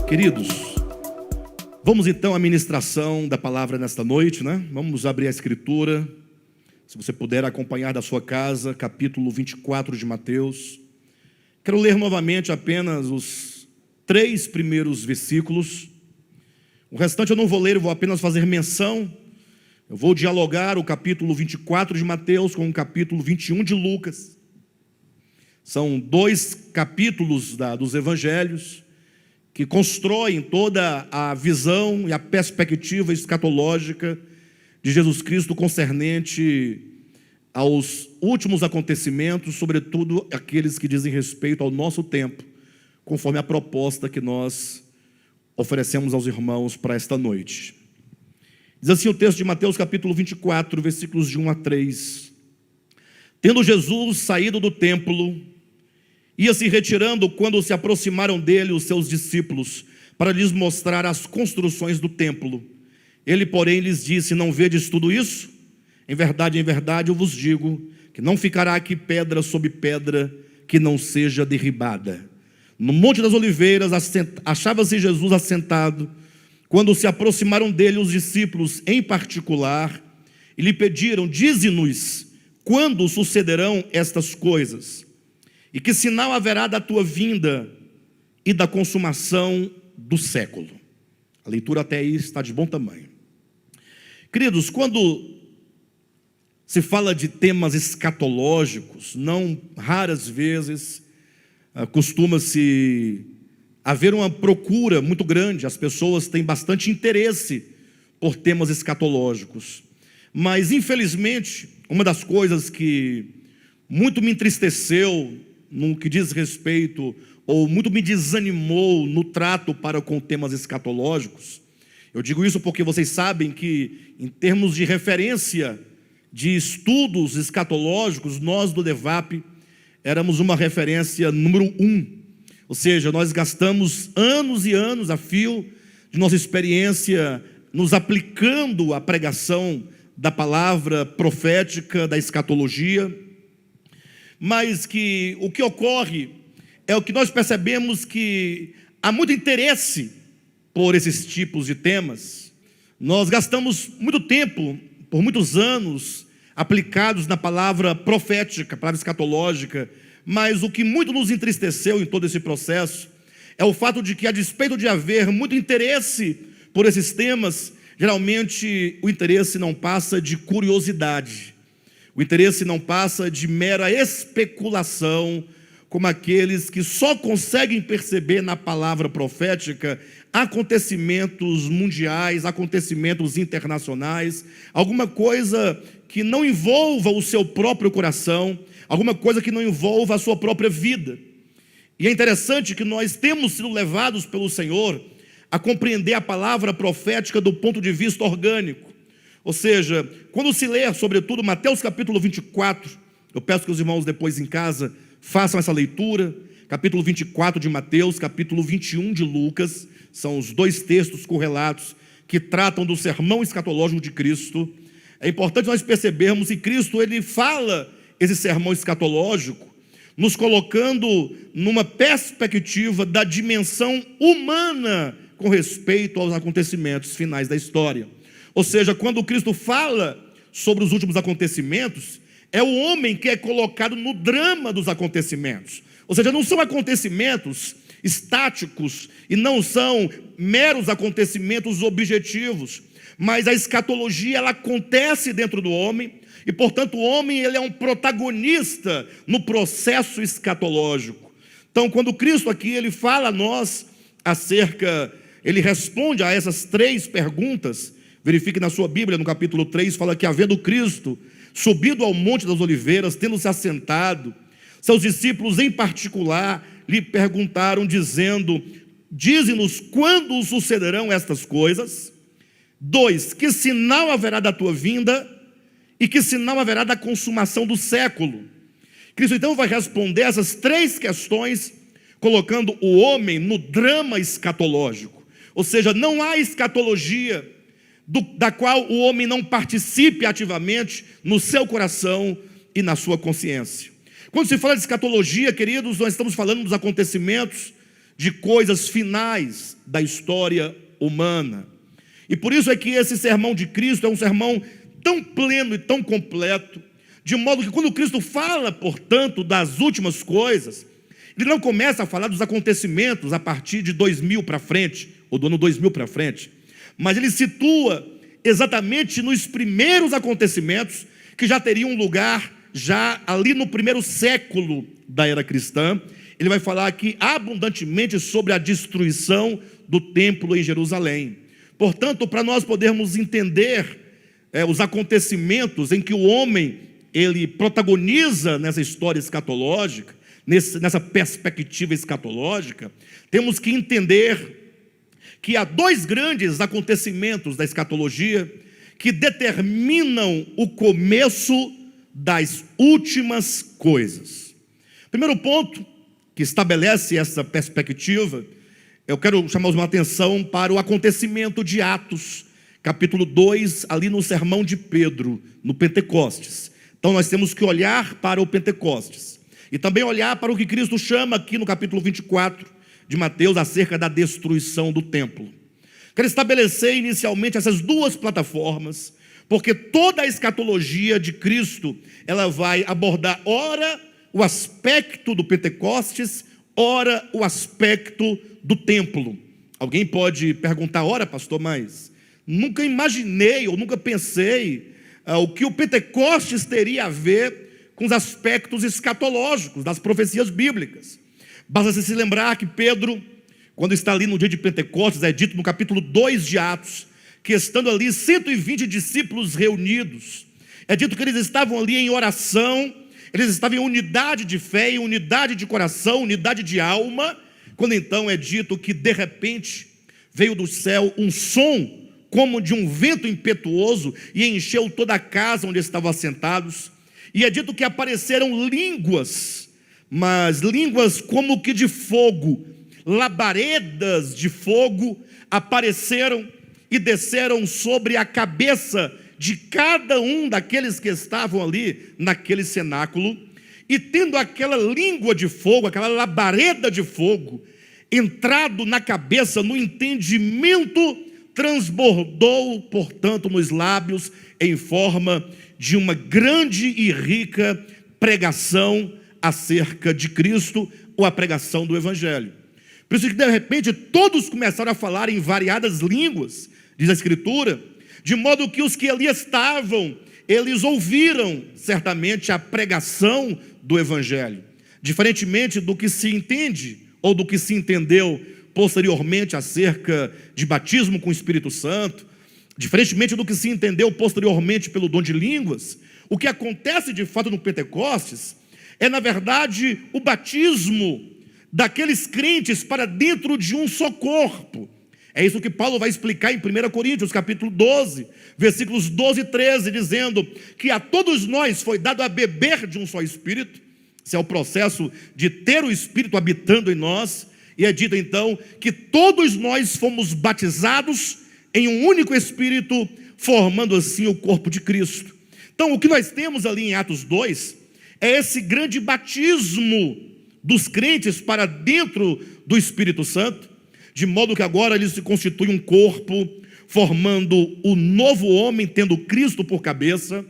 Queridos, vamos então à ministração da palavra nesta noite, né? Vamos abrir a escritura, se você puder acompanhar da sua casa, capítulo 24 de Mateus. Quero ler novamente apenas os 3 primeiros versículos. O restante eu não vou ler, eu vou apenas fazer menção. Eu vou dialogar o capítulo 24 de Mateus com o capítulo 21 de Lucas. São 2 capítulos dos evangelhos que constroem toda a visão e a perspectiva escatológica de Jesus Cristo concernente aos últimos acontecimentos, sobretudo aqueles que dizem respeito ao nosso tempo, conforme a proposta que nós oferecemos aos irmãos para esta noite. Diz assim o texto de Mateus capítulo 24, versículos de 1 a 3. Tendo Jesus saído do templo, ia se retirando quando se aproximaram dele os seus discípulos, para lhes mostrar as construções do templo. Ele, porém, lhes disse: não vedes tudo isso? Em verdade, eu vos digo, que não ficará aqui pedra sobre pedra que não seja derribada. No Monte das Oliveiras achava-se Jesus assentado, quando se aproximaram dele os discípulos em particular, e lhe pediram: dize-nos, quando sucederão estas coisas? E que sinal haverá da tua vinda e da consumação do século? A leitura até aí está de bom tamanho. Queridos, quando se fala de temas escatológicos, não raras vezes costuma-se haver uma procura muito grande. As pessoas têm bastante interesse por temas escatológicos. Mas, infelizmente, uma das coisas que muito me entristeceu no que diz respeito, ou muito me desanimou no trato para com temas escatológicos, eu digo isso porque vocês sabem que, em termos de referência de estudos escatológicos, nós do DEVAP éramos uma referência número 1, ou seja, nós gastamos anos e anos a fio de nossa experiência nos aplicando à pregação da palavra profética, da escatologia. Mas que o que ocorre é o que nós percebemos, que há muito interesse por esses tipos de temas. Nós gastamos muito tempo, por muitos anos, aplicados na palavra profética, palavra escatológica, mas o que muito nos entristeceu em todo esse processo é o fato de que, a despeito de haver muito interesse por esses temas, geralmente o interesse não passa de curiosidade. O interesse não passa de mera especulação, como aqueles que só conseguem perceber na palavra profética acontecimentos mundiais, acontecimentos internacionais, alguma coisa que não envolva o seu próprio coração, alguma coisa que não envolva a sua própria vida. E é interessante que nós temos sido levados pelo Senhor a compreender a palavra profética do ponto de vista orgânico. Ou seja, quando se lê, sobretudo, Mateus capítulo 24, eu peço que os irmãos depois em casa façam essa leitura, capítulo 24 de Mateus, capítulo 21 de Lucas, são os 2 textos correlatos que tratam do sermão escatológico de Cristo. É importante nós percebermos que Cristo, ele fala esse sermão escatológico, nos colocando numa perspectiva da dimensão humana com respeito aos acontecimentos finais da história. Ou seja, quando Cristo fala sobre os últimos acontecimentos, é o homem que é colocado no drama dos acontecimentos. Ou seja, não são acontecimentos estáticos e não são meros acontecimentos objetivos, mas a escatologia, ela acontece dentro do homem e, portanto, o homem, ele é um protagonista no processo escatológico. Então, quando Cristo aqui, ele fala a nós ele responde a essas 3 perguntas. Verifique na sua Bíblia, no capítulo 3, fala que, havendo Cristo subido ao Monte das Oliveiras, tendo se assentado, seus discípulos em particular lhe perguntaram, dizendo: dize-nos quando sucederão estas coisas? 2, que sinal haverá da tua vinda e que sinal haverá da consumação do século? Cristo então vai responder essas 3 questões, colocando o homem no drama escatológico. Ou seja, não há escatologia da qual o homem não participe ativamente no seu coração e na sua consciência. Quando se fala de escatologia, queridos, nós estamos falando dos acontecimentos de coisas finais da história humana. E por isso é que esse sermão de Cristo é um sermão tão pleno e tão completo, de modo que quando Cristo fala, portanto, das últimas coisas, ele não começa a falar dos acontecimentos a partir de 2000 para frente, ou do ano 2000 para frente, mas ele situa exatamente nos primeiros acontecimentos que já teriam lugar já ali no primeiro século da era cristã. Ele vai falar aqui abundantemente sobre a destruição do templo em Jerusalém. Portanto, para nós podermos entender os acontecimentos em que o homem ele protagoniza nessa história escatológica, nessa perspectiva escatológica, temos que entender que há dois grandes acontecimentos da escatologia que determinam o começo das últimas coisas. Primeiro ponto que estabelece essa perspectiva, eu quero chamar uma atenção para o acontecimento de Atos, capítulo 2, ali no sermão de Pedro, no Pentecostes. Então nós temos que olhar para o Pentecostes e também olhar para o que Cristo chama aqui no capítulo 24 de Mateus acerca da destruição do templo. Quero estabelecer inicialmente essas duas plataformas, porque toda a escatologia de Cristo, ela vai abordar ora o aspecto do Pentecostes, ora o aspecto do templo. Alguém pode perguntar, ora pastor, mas nunca imaginei ou nunca pensei o que o Pentecostes teria a ver com os aspectos escatológicos das profecias bíblicas. Basta se lembrar que Pedro, quando está ali no dia de Pentecostes, é dito no capítulo 2 de Atos, que estando ali 120 discípulos reunidos, é dito que eles estavam ali em oração, eles estavam em unidade de fé, em unidade de coração, unidade de alma, quando então é dito que de repente veio do céu um som como de um vento impetuoso e encheu toda a casa onde estavam assentados, e é dito que apareceram línguas, mas línguas como que de fogo, labaredas de fogo apareceram e desceram sobre a cabeça de cada um daqueles que estavam ali naquele cenáculo, e tendo aquela língua de fogo, aquela labareda de fogo, entrado na cabeça, no entendimento, transbordou, portanto, nos lábios, em forma de uma grande e rica pregação acerca de Cristo, ou a pregação do Evangelho. Por isso que de repente todos começaram a falar em variadas línguas, diz a Escritura, de modo que os que ali estavam, eles ouviram certamente a pregação do Evangelho, diferentemente do que se entende, ou do que se entendeu posteriormente acerca de batismo com o Espírito Santo, diferentemente do que se entendeu posteriormente pelo dom de línguas. O que acontece de fato no Pentecostes é, na verdade, o batismo daqueles crentes para dentro de um só corpo. É isso que Paulo vai explicar em 1 Coríntios, capítulo 12, versículos 12 e 13, dizendo que a todos nós foi dado a beber de um só Espírito. Esse é o processo de ter o Espírito habitando em nós, e é dito então que todos nós fomos batizados em um único Espírito, formando assim o corpo de Cristo. Então o que nós temos ali em Atos 2, é esse grande batismo dos crentes para dentro do Espírito Santo, de modo que agora eles se constituem um corpo, formando o novo homem, tendo Cristo por cabeça.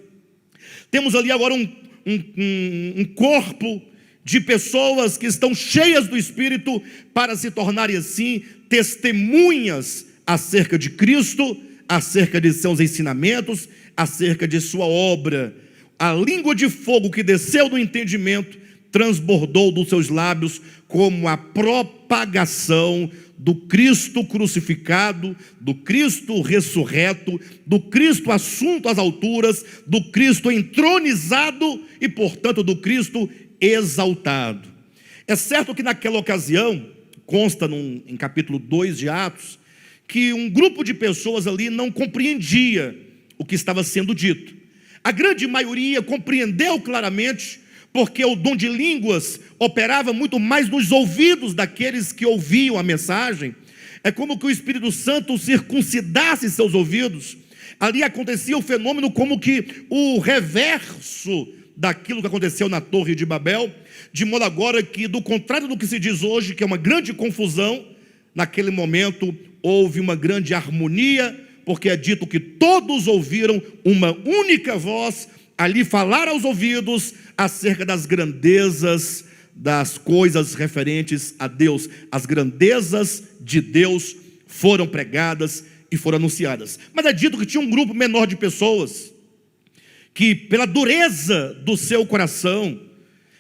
Temos ali agora um corpo de pessoas que estão cheias do Espírito para se tornarem assim testemunhas acerca de Cristo, acerca de seus ensinamentos, acerca de sua obra. A língua de fogo que desceu do entendimento transbordou dos seus lábios como a propagação do Cristo crucificado, do Cristo ressurreto, do Cristo assunto às alturas, do Cristo entronizado e, portanto, do Cristo exaltado. É certo que naquela ocasião, consta em capítulo 2 de Atos, que um grupo de pessoas ali não compreendia o que estava sendo dito. A grande maioria compreendeu claramente, porque o dom de línguas operava muito mais nos ouvidos daqueles que ouviam a mensagem. É como que o Espírito Santo circuncidasse seus ouvidos. Ali acontecia o fenômeno como que o reverso daquilo que aconteceu na Torre de Babel, de modo agora que, do contrário do que se diz hoje, que é uma grande confusão, naquele momento houve uma grande harmonia, porque é dito que todos ouviram uma única voz ali falar aos ouvidos acerca das grandezas das coisas referentes a Deus. As grandezas de Deus foram pregadas e foram anunciadas. Mas é dito que tinha um grupo menor de pessoas que, pela dureza do seu coração,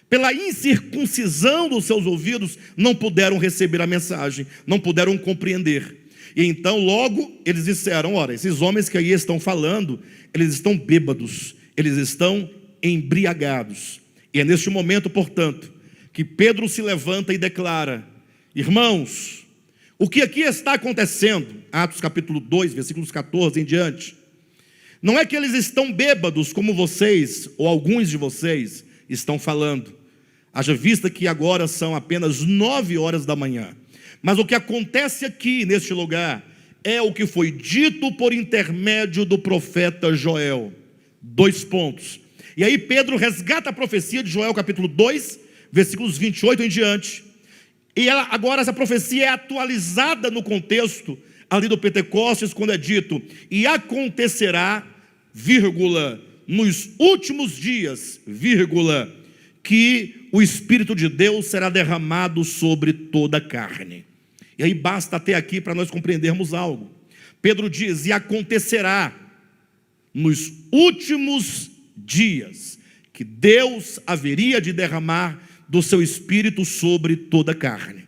pela incircuncisão dos seus ouvidos, não puderam receber a mensagem, não puderam compreender. E então logo eles disseram: ora, esses homens que aí estão falando, eles estão bêbados, eles estão embriagados. E é neste momento, portanto, que Pedro se levanta e declara: irmãos, o que aqui está acontecendo, Atos capítulo 2, versículos 14 em diante, não é que eles estão bêbados como vocês, ou alguns de vocês estão falando, haja vista que agora são apenas 9 horas da manhã, mas o que acontece aqui neste lugar é o que foi dito por intermédio do profeta Joel. 2 pontos. E aí Pedro resgata a profecia de Joel capítulo 2, versículos 28 em diante, e agora essa profecia é atualizada no contexto ali do Pentecostes, quando é dito: e acontecerá, vírgula, nos últimos dias, vírgula, que o Espírito de Deus será derramado sobre toda a carne. E aí basta até aqui para nós compreendermos algo. Pedro diz: e acontecerá nos últimos dias que Deus haveria de derramar do seu Espírito sobre toda a carne.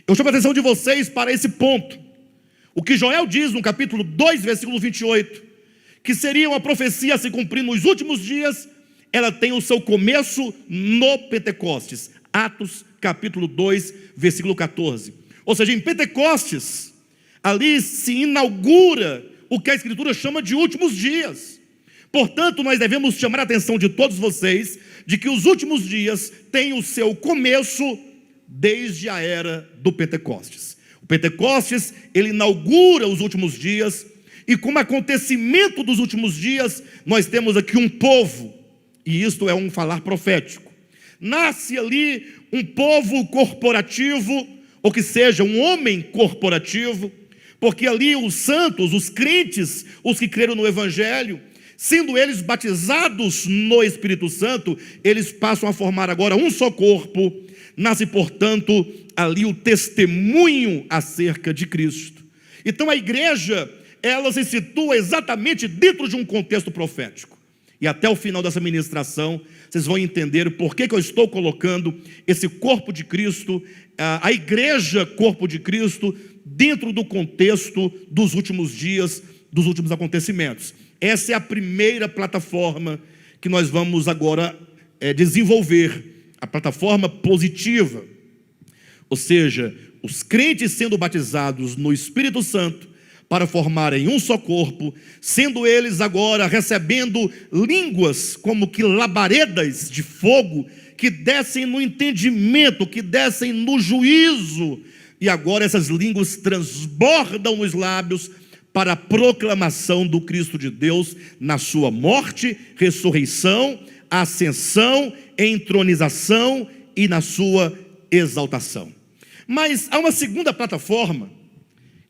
Eu chamo a atenção de vocês para esse ponto. O que Joel diz no capítulo 2, versículo 28, que seria uma profecia a se cumprir nos últimos dias, ela tem o seu começo no Pentecostes. Atos capítulo 2, versículo 14. Ou seja, em Pentecostes, ali se inaugura o que a Escritura chama de últimos dias. Portanto, nós devemos chamar a atenção de todos vocês de que os últimos dias têm o seu começo desde a era do Pentecostes. O Pentecostes, ele inaugura os últimos dias, e como acontecimento dos últimos dias, nós temos aqui um povo, e isto é um falar profético. Nasce ali um povo corporativo, ou que seja, um homem corporativo, porque ali os santos, os crentes, os que creram no Evangelho, sendo eles batizados no Espírito Santo, eles passam a formar agora um só corpo. Nasce, portanto, ali o testemunho acerca de Cristo. Então a igreja, ela se situa exatamente dentro de um contexto profético. E até o final dessa ministração, vocês vão entender por que eu estou colocando esse corpo de Cristo, a igreja corpo de Cristo, dentro do contexto dos últimos dias, dos últimos acontecimentos. Essa é a primeira plataforma que nós vamos agora desenvolver, a plataforma positiva. Ou seja, os crentes sendo batizados no Espírito Santo para formarem um só corpo, sendo eles agora recebendo línguas como que labaredas de fogo, que descem no entendimento, que descem no juízo, e agora essas línguas transbordam nos lábios para a proclamação do Cristo de Deus na sua morte, ressurreição, ascensão, entronização e na sua exaltação. Mas há uma segunda plataforma,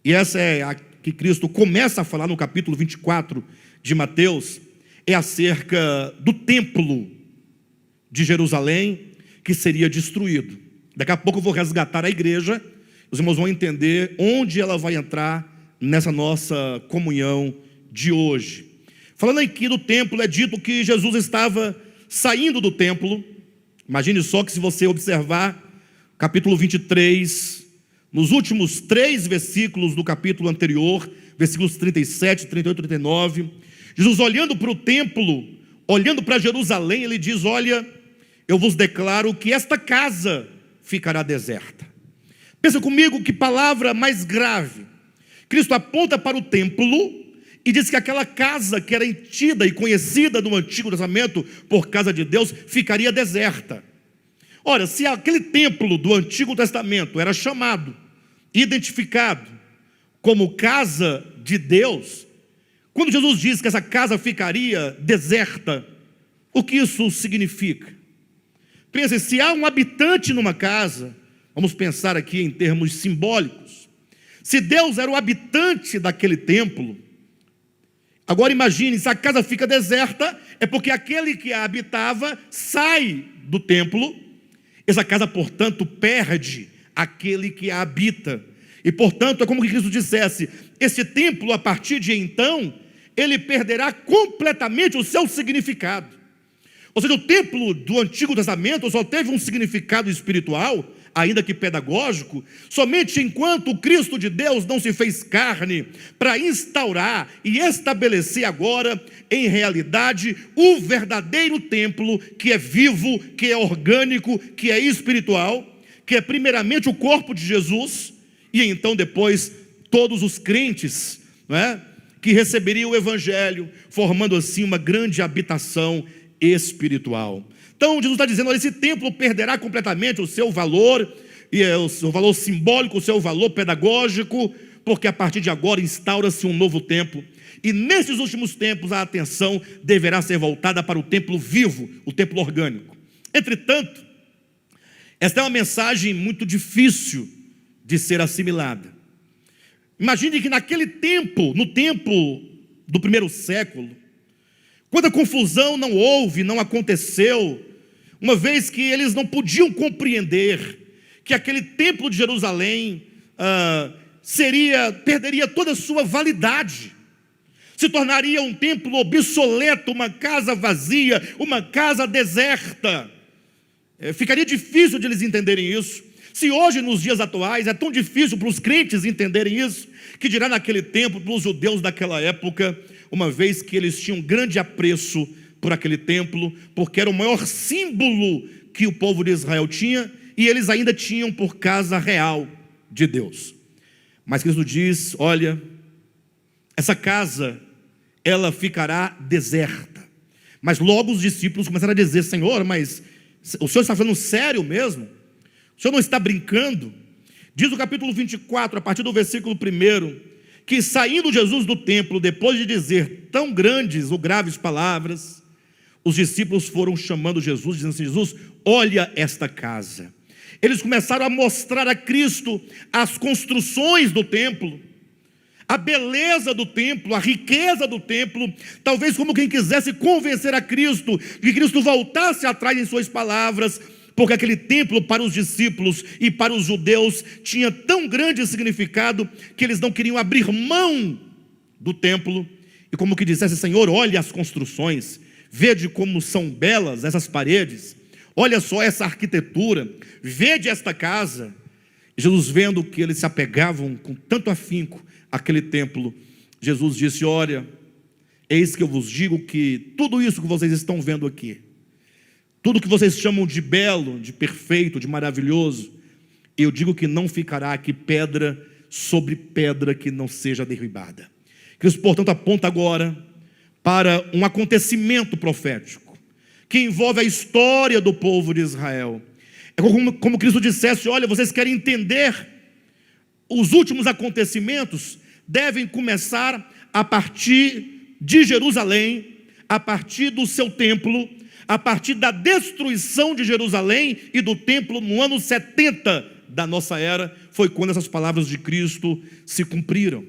e essa é a que Cristo começa a falar no capítulo 24 de Mateus, é acerca do templo de Jerusalém, que seria destruído. Daqui a pouco eu vou resgatar a igreja, os irmãos vão entender onde ela vai entrar nessa nossa comunhão de hoje. Falando aqui do templo, é dito que Jesus estava saindo do templo. Imagine só que, se você observar capítulo 23, nos últimos 3 versículos do capítulo anterior, versículos 37, 38 e 39, Jesus olhando para o templo, olhando para Jerusalém, ele diz: olha, eu vos declaro que esta casa ficará deserta. Pensa comigo que palavra mais grave. Cristo aponta para o templo e diz que aquela casa que era tida e conhecida no Antigo Testamento por casa de Deus, ficaria deserta. Ora, se aquele templo do Antigo Testamento era chamado, identificado como casa de Deus, quando Jesus diz que essa casa ficaria deserta, O que isso significa? Pense, se há um habitante numa casa, vamos pensar aqui em termos simbólicos. Se Deus era o habitante daquele templo, agora imagine, se a casa fica deserta, é porque aquele que a habitava sai do templo. Essa casa, portanto, perde aquele que a habita. E, portanto, é como que Cristo dissesse, esse templo, a partir de então, ele perderá completamente o seu significado. Ou seja, o templo do Antigo Testamento só teve um significado espiritual, ainda que pedagógico, somente enquanto o Cristo de Deus não se fez carne para instaurar e estabelecer agora, em realidade, o verdadeiro templo, que é vivo, que é orgânico, que é espiritual, que é primeiramente o corpo de Jesus, e então depois todos os crentes, não é, que receberiam o Evangelho, formando assim uma grande habitação espiritual. Então Jesus está dizendo, olha, esse templo perderá completamente o seu valor, e o seu valor simbólico, o seu valor pedagógico, porque a partir de agora instaura-se um novo templo, e nesses últimos tempos a atenção deverá ser voltada para o templo vivo, o templo orgânico. Entretanto, esta é uma mensagem muito difícil de ser assimilada. Imagine que naquele tempo, no tempo do primeiro século, quanta confusão não houve, não aconteceu, uma vez que eles não podiam compreender que aquele templo de Jerusalém perderia toda a sua validade, se tornaria um templo obsoleto, uma casa vazia, uma casa deserta. Ficaria difícil de eles entenderem isso. Se hoje, nos dias atuais, é tão difícil para os crentes entenderem isso, que dirá naquele tempo para os judeus daquela época, uma vez que eles tinham grande apreço por aquele templo, porque era o maior símbolo que o povo de Israel tinha, e eles ainda tinham por casa real de Deus. Mas Cristo diz, olha, essa casa, ela ficará deserta. Mas logo os discípulos começaram a dizer, Senhor, mas o Senhor está falando sério mesmo? O Senhor não está brincando? Diz o capítulo 24, a partir do versículo 1, que saindo Jesus do templo, depois de dizer tão grandes ou graves palavras, os discípulos foram chamando Jesus, dizendo assim, Jesus, olha esta casa. Eles começaram a mostrar a Cristo as construções do templo, a beleza do templo, a riqueza do templo, talvez como quem quisesse convencer a Cristo, que Cristo voltasse atrás em suas palavras, porque aquele templo para os discípulos e para os judeus tinha tão grande significado, que eles não queriam abrir mão do templo, e como que dissesse, Senhor, olha as construções, vede como são belas essas paredes, olha só essa arquitetura, vede esta casa. Jesus, vendo que eles se apegavam com tanto afinco àquele templo, Jesus disse, olha, eis que eu vos digo que tudo isso que vocês estão vendo aqui, tudo que vocês chamam de belo, de perfeito, de maravilhoso, eu digo que não ficará aqui pedra sobre pedra que não seja derribada. Cristo, portanto, aponta agora para um acontecimento profético, que envolve a história do povo de Israel. É como Cristo dissesse, olha, vocês querem entender os últimos acontecimentos, devem começar a partir de Jerusalém, a partir do seu templo, a partir da destruição de Jerusalém e do templo no ano 70 da nossa era, foi quando essas palavras de Cristo se cumpriram.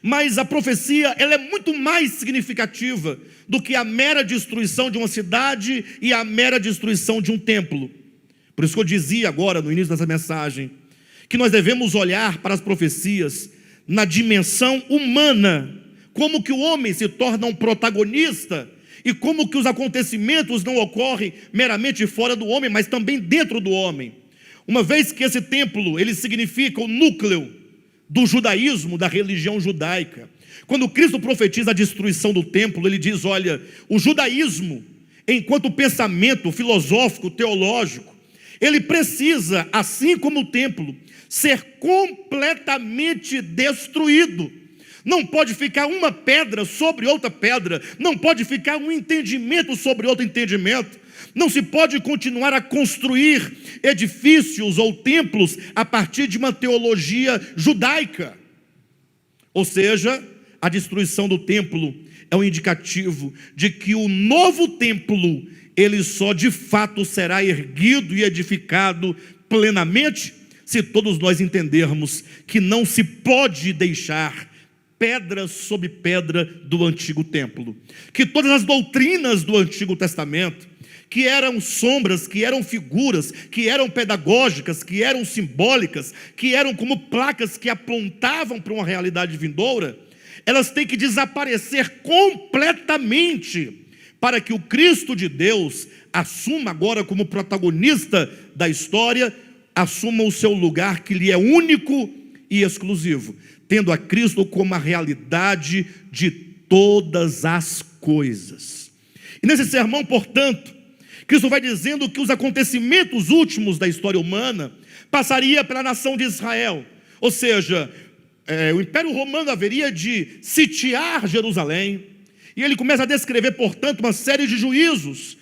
Mas a profecia, ela é muito mais significativa do que a mera destruição de uma cidade e a mera destruição de um templo. Por isso que eu dizia agora, no início dessa mensagem, que nós devemos olhar para as profecias na dimensão humana, como que o homem se torna um protagonista, e como que os acontecimentos não ocorrem meramente fora do homem, mas também dentro do homem. Uma vez que esse templo, ele significa o núcleo do judaísmo, da religião judaica. Quando Cristo profetiza a destruição do templo, ele diz, olha, o judaísmo, enquanto pensamento filosófico, teológico, ele precisa, assim como o templo, ser completamente destruído. Não pode ficar uma pedra sobre outra pedra, não pode ficar um entendimento sobre outro entendimento, não se pode continuar a construir edifícios ou templos a partir de uma teologia judaica. Ou seja, a destruição do templo, é um indicativo de que o novo templo, ele só de fato será erguido e edificado plenamente, se todos nós entendermos que não se pode deixar pedra sobre pedra do antigo templo, que todas as doutrinas do Antigo Testamento, que eram sombras, que eram figuras, que eram pedagógicas, que eram simbólicas, que eram como placas que apontavam para uma realidade vindoura, elas têm que desaparecer completamente, para que o Cristo de Deus assuma agora como protagonista da história, assuma o seu lugar que lhe é único e exclusivo, tendo a Cristo como a realidade de todas as coisas. E nesse sermão, portanto, Cristo vai dizendo que os acontecimentos últimos da história humana passaria pela nação de Israel, ou seja, o Império Romano haveria de sitiar Jerusalém, e ele começa a descrever, portanto, uma série de juízos,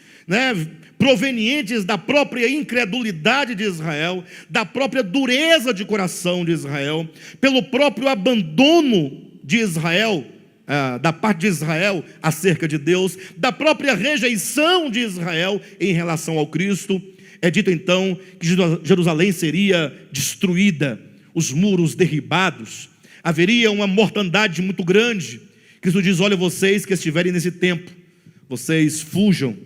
provenientes da própria incredulidade de Israel, da própria dureza de coração de Israel, pelo próprio abandono de Israel, da parte de Israel acerca de Deus, da própria rejeição de Israel em relação ao Cristo. É dito então que Jerusalém seria destruída, os muros derribados, haveria uma mortandade muito grande. Cristo diz: olha, vocês que estiverem nesse tempo, vocês fujam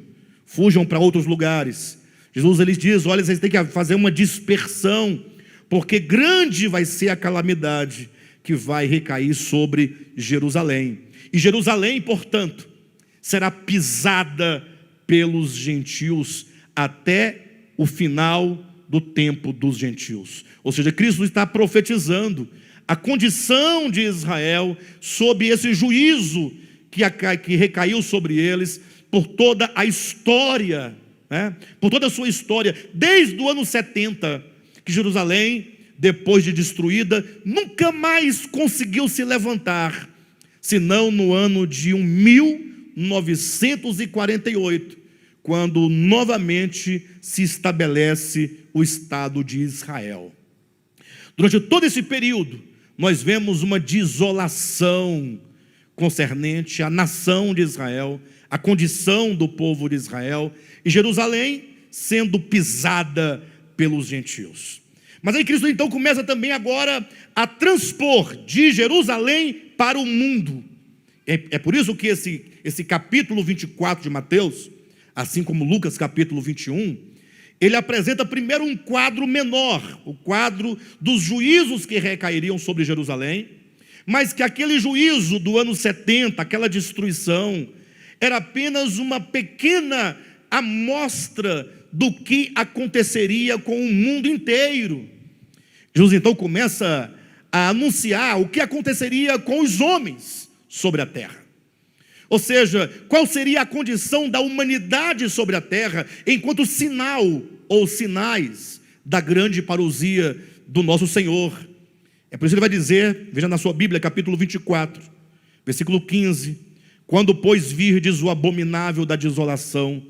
para outros lugares. Jesus ele diz: olha, vocês têm que fazer uma dispersão, porque grande vai ser a calamidade que vai recair sobre Jerusalém. E Jerusalém, portanto, será pisada pelos gentios até o final do tempo dos gentios. Ou seja, Cristo está profetizando a condição de Israel sob esse juízo que recaiu sobre eles por toda a história, por toda a sua história, desde o ano 70, que Jerusalém, depois de destruída, nunca mais conseguiu se levantar, senão no ano de 1948, quando novamente se estabelece o Estado de Israel. Durante todo esse período, nós vemos uma desolação concernente à nação de Israel, a condição do povo de Israel, e Jerusalém sendo pisada pelos gentios. Mas aí Cristo então começa também agora a transpor de Jerusalém para o mundo. É por isso que esse capítulo 24 de Mateus, assim como Lucas capítulo 21, ele apresenta primeiro um quadro menor, o quadro dos juízos que recairiam sobre Jerusalém, mas que aquele juízo do ano 70, aquela destruição, era apenas uma pequena amostra do que aconteceria com o mundo inteiro. Jesus então começa a anunciar o que aconteceria com os homens sobre a terra. Ou seja, qual seria a condição da humanidade sobre a terra enquanto sinal ou sinais da grande parousia do nosso Senhor. É por isso que ele vai dizer, veja na sua Bíblia, capítulo 24, versículo 15: quando, pois, virdes o abominável da desolação,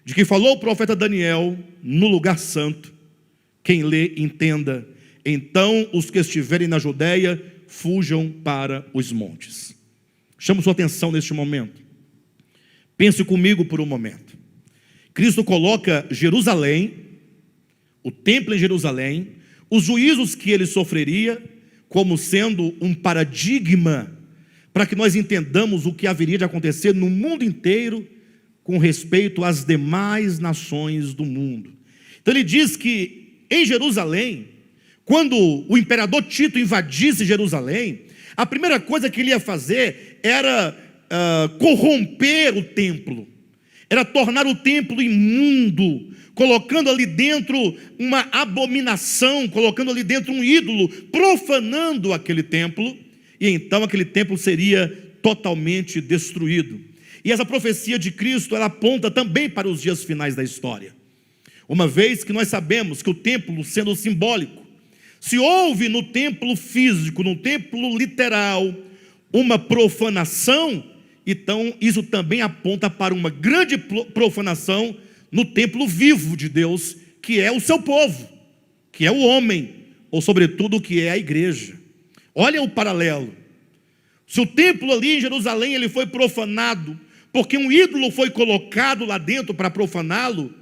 de que falou o profeta Daniel no lugar santo, quem lê, entenda. Então os que estiverem na Judeia fujam para os montes. Chamo sua atenção neste momento. Pense comigo por um momento. Cristo coloca Jerusalém, o templo em Jerusalém, os juízos que ele sofreria, como sendo um paradigma para que nós entendamos o que haveria de acontecer no mundo inteiro com respeito às demais nações do mundo. Então ele diz que em Jerusalém, quando o imperador Tito invadisse Jerusalém, a primeira coisa que ele ia fazer era corromper o templo, era tornar o templo imundo, colocando ali dentro uma abominação, colocando ali dentro um ídolo, profanando aquele templo, e então aquele templo seria totalmente destruído. E essa profecia de Cristo, ela aponta também para os dias finais da história, uma vez que nós sabemos que o templo, sendo simbólico, se houve no templo físico, no templo literal, uma profanação, então isso também aponta para uma grande profanação no templo vivo de Deus, que é o seu povo, que é o homem, ou sobretudo que é a igreja. Olha o paralelo. Se o templo ali em Jerusalém ele foi profanado, porque um ídolo foi colocado lá dentro para profaná-lo,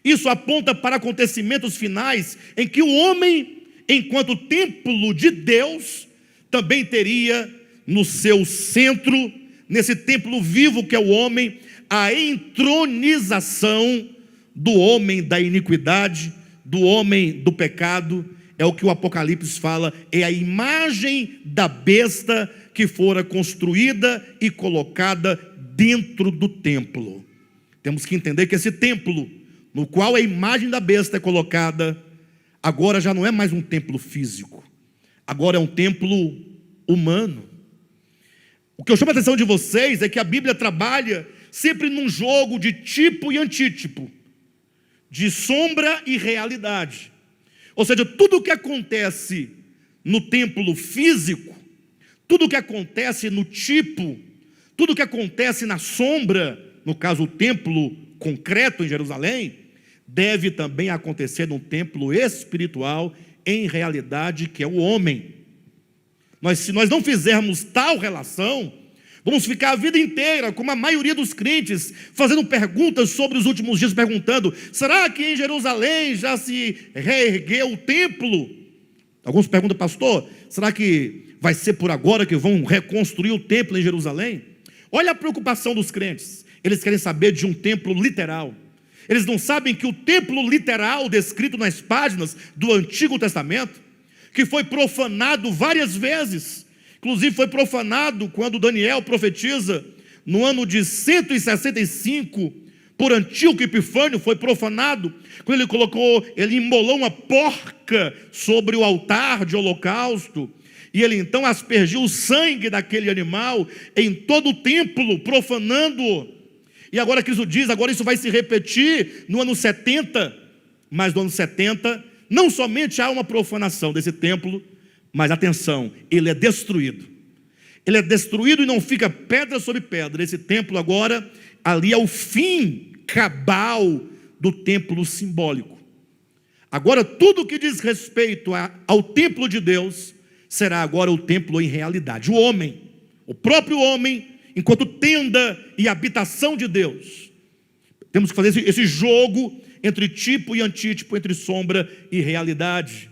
isso aponta para acontecimentos finais em que o homem, enquanto templo de Deus, também teria no seu centro, nesse templo vivo que é o homem, a entronização do homem da iniquidade, do homem do pecado. É o que o Apocalipse fala, é a imagem da besta que fora construída e colocada dentro do templo. Temos que entender que esse templo, no qual a imagem da besta é colocada, agora já não é mais um templo físico, agora é um templo humano. O que eu chamo a atenção de vocês é que a Bíblia trabalha sempre num jogo de tipo e antítipo, de sombra e realidade. Ou seja, tudo o que acontece no templo físico, tudo o que acontece no tipo, tudo o que acontece na sombra, no caso o templo concreto em Jerusalém, deve também acontecer num templo espiritual, em realidade, que é o homem. Se nós não fizermos tal relação, vamos ficar a vida inteira, como a maioria dos crentes, fazendo perguntas sobre os últimos dias, perguntando: será que em Jerusalém já se reergueu o templo? Alguns perguntam: pastor, será que vai ser por agora que vão reconstruir o templo em Jerusalém? Olha a preocupação dos crentes, eles querem saber de um templo literal. Eles não sabem que o templo literal descrito nas páginas do Antigo Testamento, que foi profanado várias vezes, inclusive foi profanado quando Daniel profetiza no ano de 165 por Antíoco Epifânio, foi profanado quando ele imolou uma porca sobre o altar de holocausto, e ele então aspergiu o sangue daquele animal em todo o templo, profanando-o. E agora Cristo diz, agora isso vai se repetir no ano 70, mas no ano 70, não somente há uma profanação desse templo, mas atenção, ele é destruído. Ele é destruído e não fica pedra sobre pedra. Esse templo agora, ali é o fim cabal do templo simbólico. Agora tudo que diz respeito ao templo de Deus, será agora o templo em realidade. O homem, o próprio homem, enquanto tenda e habitação de Deus. Temos que fazer esse jogo entre tipo e antítipo, entre sombra e realidade.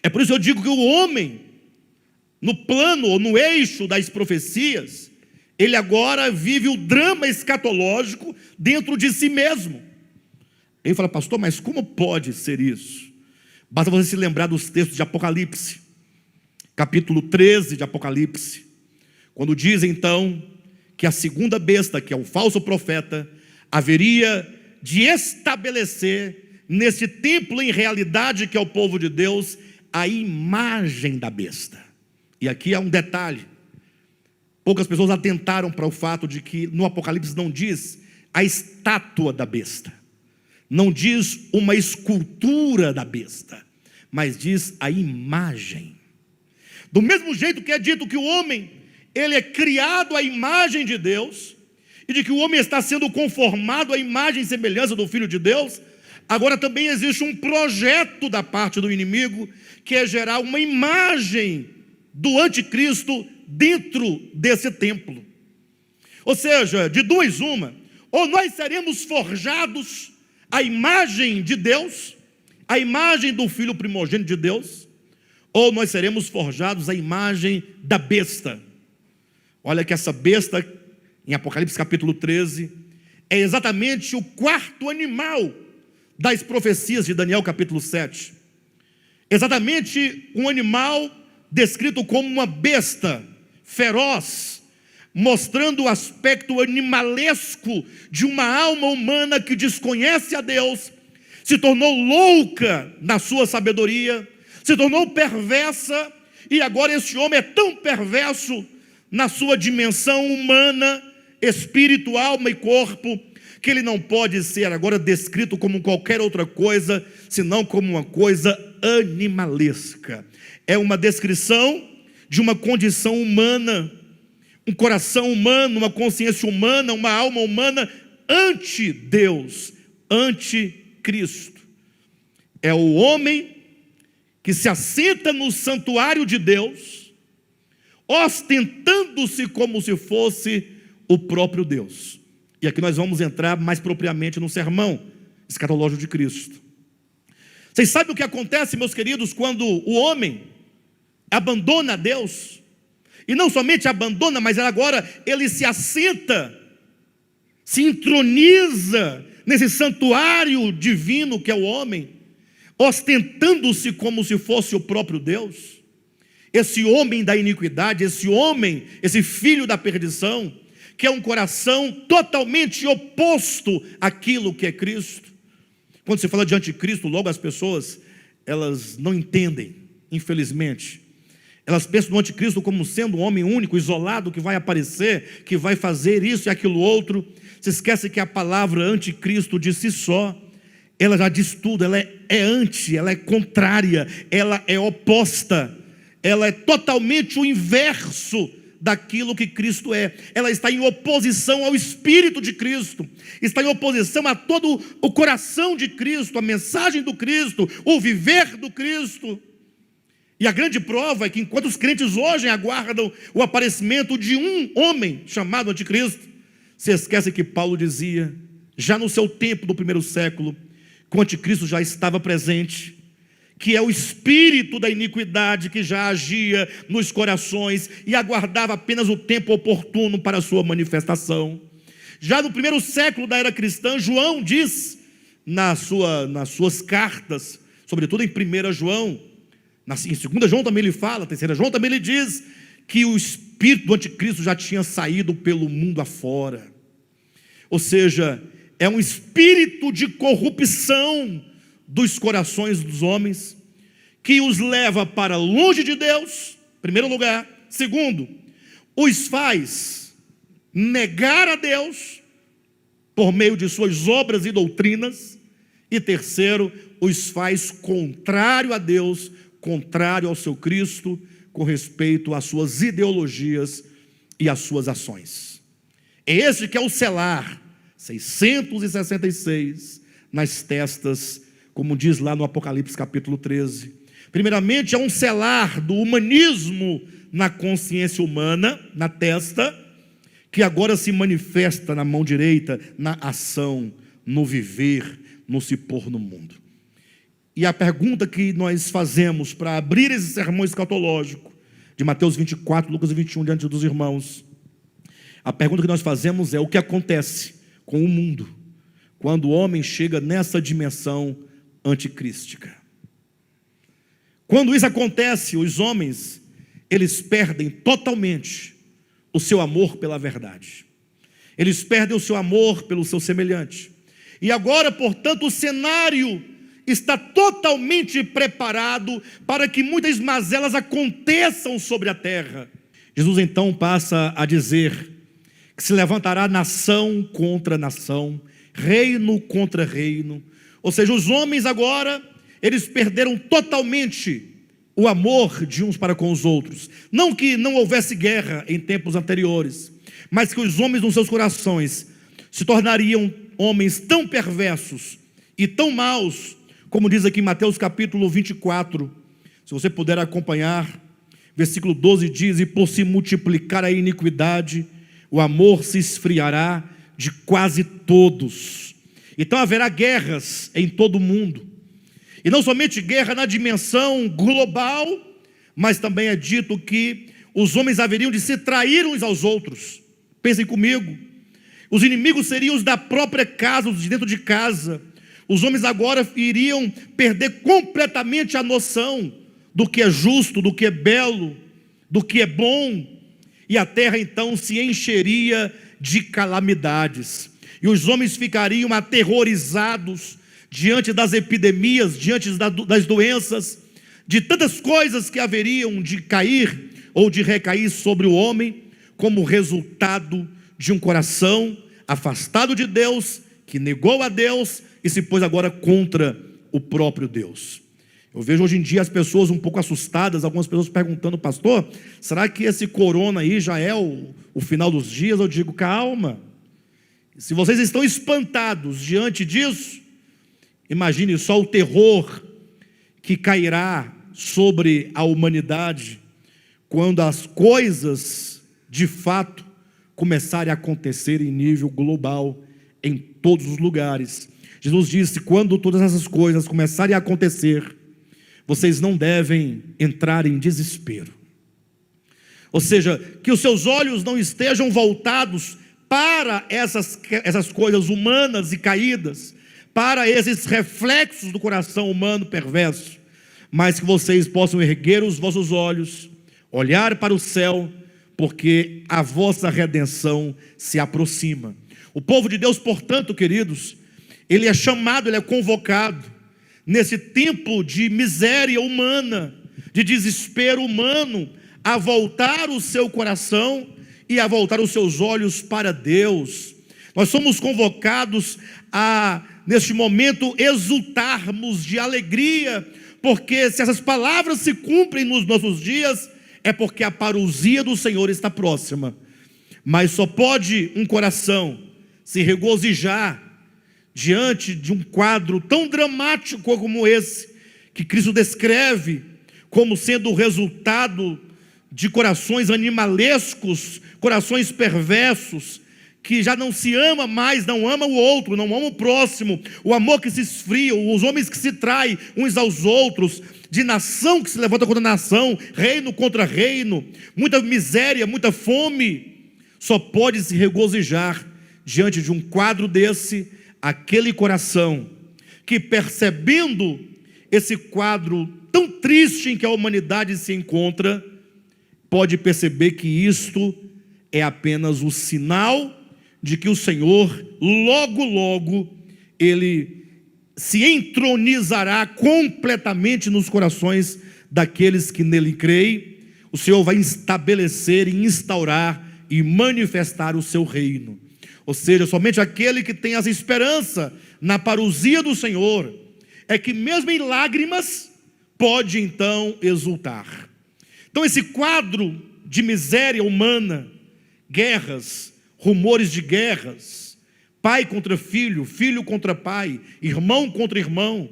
É por isso que eu digo que o homem, no plano ou no eixo das profecias, ele agora vive o drama escatológico dentro de si mesmo. Ele fala: pastor, mas como pode ser isso? Basta você se lembrar dos textos de Apocalipse, capítulo 13 de Apocalipse, quando diz então que a segunda besta, que é o falso profeta, haveria de estabelecer nesse templo em realidade que é o povo de Deus, a imagem da besta. E aqui há um detalhe, poucas pessoas atentaram para o fato de que no Apocalipse não diz a estátua da besta, não diz uma escultura da besta, mas diz a imagem. Do mesmo jeito que é dito que o homem, ele é criado à imagem de Deus, e de que o homem está sendo conformado à imagem e semelhança do Filho de Deus, agora também existe um projeto da parte do inimigo, que é gerar uma imagem do anticristo dentro desse templo. Ou seja, de duas uma, ou nós seremos forjados à imagem de Deus, à imagem do Filho primogênito de Deus, ou nós seremos forjados à imagem da besta. Olha que essa besta, em Apocalipse capítulo 13, é exatamente o quarto animal das profecias de Daniel capítulo 7. Exatamente um animal descrito como uma besta feroz, mostrando o aspecto animalesco de uma alma humana que desconhece a Deus, se tornou louca na sua sabedoria, se tornou perversa, e agora esse homem é tão perverso na sua dimensão humana, espírito, alma e corpo, que ele não pode ser agora descrito como qualquer outra coisa, senão como uma coisa animalesca. É uma descrição de uma condição humana, um coração humano, uma consciência humana, uma alma humana anti-Deus, anti-Cristo. É o homem que se assenta no santuário de Deus, ostentando-se como se fosse o próprio Deus. E aqui nós vamos entrar mais propriamente no sermão escatológico de Cristo. Vocês sabem o que acontece, meus queridos, quando o homem abandona Deus? E não somente abandona, mas agora ele se assenta, se entroniza nesse santuário divino que é o homem, ostentando-se como se fosse o próprio Deus. Esse homem da iniquidade, esse homem, esse filho da perdição, que é um coração totalmente oposto àquilo que é Cristo. Quando se fala de anticristo, logo as pessoas, elas não entendem, infelizmente. Elas pensam no anticristo como sendo um homem único, isolado, que vai aparecer, que vai fazer isso e aquilo outro. Se esquece que a palavra anticristo de si só, ela já diz tudo, ela é anti, ela é contrária, ela é oposta, ela é totalmente o inverso daquilo que Cristo é. Ela está em oposição ao Espírito de Cristo, está em oposição a todo o coração de Cristo, a mensagem do Cristo, o viver do Cristo. E a grande prova é que enquanto os crentes hoje aguardam o aparecimento de um homem chamado anticristo, se esquece que Paulo dizia, já no seu tempo do primeiro século, que o anticristo já estava presente, que é o espírito da iniquidade que já agia nos corações e aguardava apenas o tempo oportuno para a sua manifestação. Já no primeiro século da era cristã, João diz nas suas cartas, sobretudo em 1 João, em 2 João também ele fala, 3 João também ele diz que o espírito do anticristo já tinha saído pelo mundo afora. Ou seja, é um espírito de corrupção dos corações dos homens, que os leva para longe de Deus, em primeiro lugar. Segundo, os faz negar a Deus por meio de suas obras e doutrinas. E terceiro, os faz contrário a Deus, contrário ao seu Cristo, com respeito às suas ideologias e às suas ações. É esse que é o selar 666 nas testas, como diz lá no Apocalipse capítulo 13. Primeiramente é um selar do humanismo na consciência humana, na testa, que agora se manifesta na mão direita, na ação, no viver, no se pôr no mundo. E a pergunta que nós fazemos para abrir esse sermão escatológico, de Mateus 24, Lucas 21, diante dos irmãos, a pergunta que nós fazemos é: o que acontece com o mundo quando o homem chega nessa dimensão anticrística? Quando isso acontece, os homens, eles perdem totalmente o seu amor pela verdade, eles perdem o seu amor pelo seu semelhante, e agora, portanto, o cenário está totalmente preparado para que muitas mazelas aconteçam sobre a terra. Jesus então passa a dizer que se levantará nação contra nação, reino contra reino. Ou seja, os homens agora, eles perderam totalmente o amor de uns para com os outros. Não que não houvesse guerra em tempos anteriores, mas que os homens nos seus corações se tornariam homens tão perversos e tão maus, como diz aqui em Mateus capítulo 24, se você puder acompanhar, versículo 12 diz: e por se multiplicar a iniquidade, o amor se esfriará de quase todos. Então haverá guerras em todo o mundo, e não somente guerra na dimensão global, mas também é dito que os homens haveriam de se trair uns aos outros. Pensem comigo, os inimigos seriam os da própria casa, os de dentro de casa. Os homens agora iriam perder completamente a noção do que é justo, do que é belo, do que é bom, e a terra então se encheria de calamidades, e os homens ficariam aterrorizados diante das epidemias, diante das doenças, de tantas coisas que haveriam de cair ou de recair sobre o homem, como resultado de um coração afastado de Deus, que negou a Deus e se pôs agora contra o próprio Deus. Eu vejo hoje em dia as pessoas um pouco assustadas, algumas pessoas perguntando: pastor, será que esse corona aí já é o final dos dias? Eu digo: calma, se vocês estão espantados diante disso, imagine só o terror que cairá sobre a humanidade quando as coisas, de fato, começarem a acontecer em nível global, em todos os lugares. Jesus disse: quando todas essas coisas começarem a acontecer, vocês não devem entrar em desespero. Ou seja, que os seus olhos não estejam voltados para essas coisas humanas e caídas, para esses reflexos do coração humano perverso, mas que vocês possam erguer os vossos olhos, olhar para o céu, porque a vossa redenção se aproxima. O povo de Deus, portanto, queridos, ele é chamado, ele é convocado, nesse tempo de miséria humana, de desespero humano, a voltar o seu coração e a voltar os seus olhos para Deus. Nós somos convocados a, neste momento, exultarmos de alegria, porque se essas palavras se cumprem nos nossos dias, é porque a parousia do Senhor está próxima. Mas só pode um coração se regozijar diante de um quadro tão dramático como esse, que Cristo descreve como sendo o resultado de corações animalescos, corações perversos, que já não se ama mais, não ama o outro, não ama o próximo, o amor que se esfria, os homens que se traem uns aos outros, de nação que se levanta contra nação, reino contra reino, muita miséria, muita fome. Só pode se regozijar diante de um quadro desse aquele coração que, percebendo esse quadro tão triste em que a humanidade se encontra, pode perceber que isto é apenas o sinal de que o Senhor, logo, logo, Ele se entronizará completamente nos corações daqueles que nele creem. O Senhor vai estabelecer e instaurar e manifestar o seu reino. Ou seja, somente aquele que tem essa esperança na parousia do Senhor, é que mesmo em lágrimas, pode então exultar. Então esse quadro de miséria humana, guerras, rumores de guerras, pai contra filho, filho contra pai, irmão contra irmão,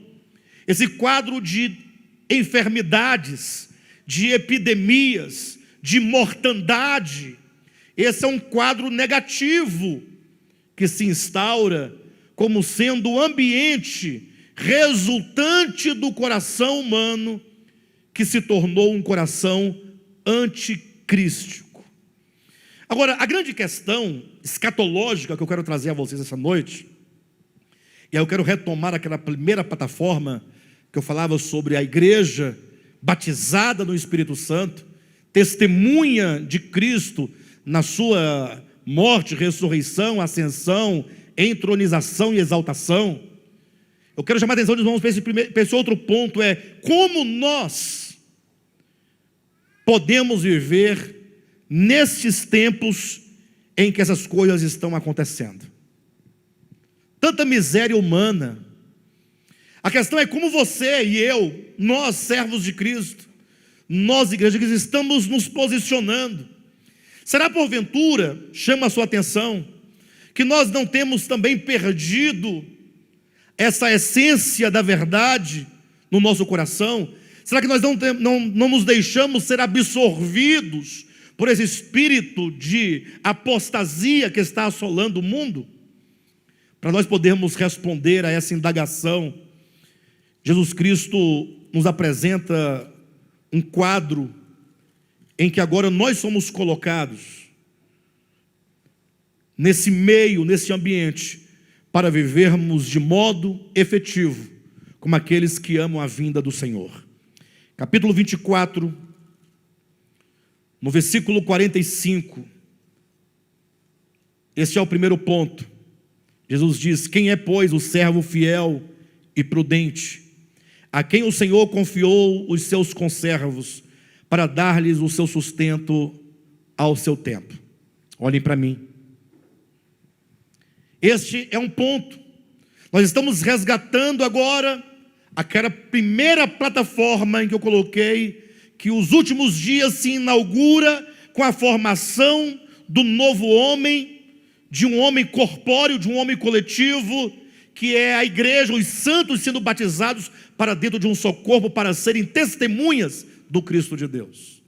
esse quadro de enfermidades, de epidemias, de mortandade, esse é um quadro negativo que se instaura como sendo o ambiente resultante do coração humano que se tornou um coração anticrístico. Agora, a grande questão escatológica que eu quero trazer a vocês essa noite, e aí eu quero retomar aquela primeira plataforma que eu falava sobre a igreja batizada no Espírito Santo, testemunha de Cristo na sua morte, ressurreição, ascensão, entronização e exaltação. Eu quero chamar a atenção dos irmãos para esse outro ponto, é como nós podemos viver nestes tempos em que essas coisas estão acontecendo. Tanta miséria humana. A questão é como você e eu, nós servos de Cristo, nós igreja de Cristo, estamos nos posicionando. Será porventura, chama a sua atenção, que nós não temos também perdido essa essência da verdade no nosso coração? Será que nós não nos deixamos ser absorvidos por esse espírito de apostasia que está assolando o mundo? Para nós podermos responder a essa indagação, Jesus Cristo nos apresenta um quadro em que agora nós somos colocados nesse meio, nesse ambiente, para vivermos de modo efetivo, como aqueles que amam a vinda do Senhor. Capítulo 24, no versículo 45, este é o primeiro ponto. Jesus diz: quem é, pois, o servo fiel e prudente, a quem o Senhor confiou os seus conservos, para dar-lhes o seu sustento ao seu tempo? Olhem para mim. Este é um ponto. Nós estamos resgatando agora aquela primeira plataforma em que eu coloquei, que os últimos dias se inaugura com a formação do novo homem, de um homem corpóreo, de um homem coletivo, que é a igreja, os santos sendo batizados para dentro de um só corpo, para serem testemunhas do Cristo de Deus.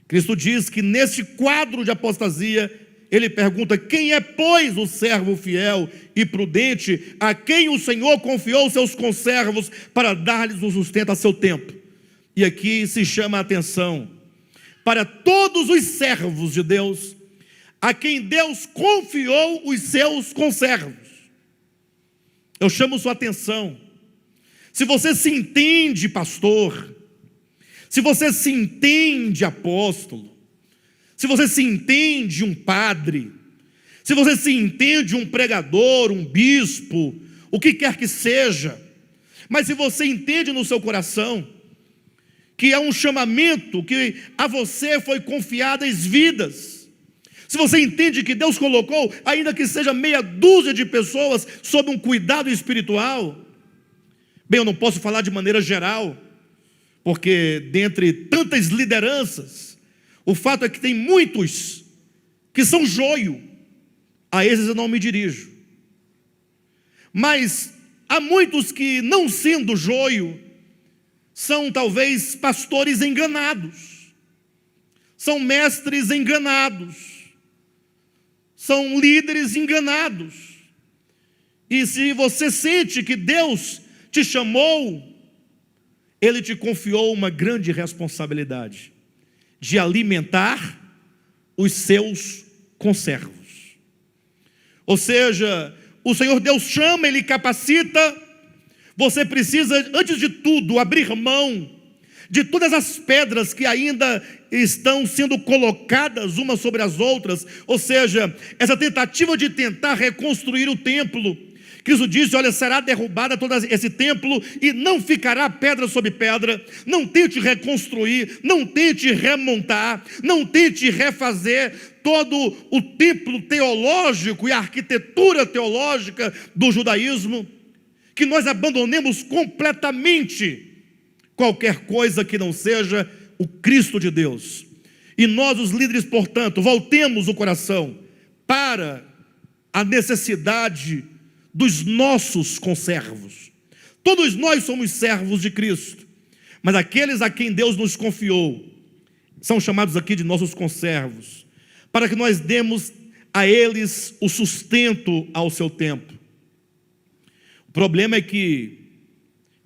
Cristo diz que neste quadro de apostasia, ele pergunta: quem é, pois, o servo fiel e prudente, a quem o Senhor confiou seus conservos para dar-lhes o sustento a seu tempo? E aqui se chama a atenção para todos os servos de Deus, a quem Deus confiou os seus conservos. Eu chamo sua atenção. Se você se entende pastor, se você se entende apóstolo, se você se entende um padre, se você se entende um pregador, um bispo, o que quer que seja, mas se você entende no seu coração que é um chamamento que a você foi confiadas vidas, se você entende que Deus colocou, ainda que seja meia dúzia de pessoas, sob um cuidado espiritual, bem, eu não posso falar de maneira geral, porque dentre tantas lideranças, o fato é que tem muitos que são joio, a esses eu não me dirijo, mas há muitos que, não sendo joio, são talvez pastores enganados, são mestres enganados, são líderes enganados. E se você sente que Deus te chamou, Ele te confiou uma grande responsabilidade de alimentar os seus conservos. Ou seja, o Senhor Deus chama, Ele capacita. Você precisa, antes de tudo, abrir mão de todas as pedras que ainda estão sendo colocadas umas sobre as outras, ou seja, essa tentativa de tentar reconstruir o templo. Cristo disse: olha, será derrubada todo esse templo e não ficará pedra sobre pedra. Não tente reconstruir, não tente remontar, não tente refazer todo o templo teológico e a arquitetura teológica do judaísmo, que nós abandonemos completamente qualquer coisa que não seja o Cristo de Deus. E nós, os líderes, portanto, voltemos o coração para a necessidade dos nossos conservos. Todos nós somos servos de Cristo, mas aqueles a quem Deus nos confiou são chamados aqui de nossos conservos, para que nós demos a eles o sustento ao seu tempo. O problema é que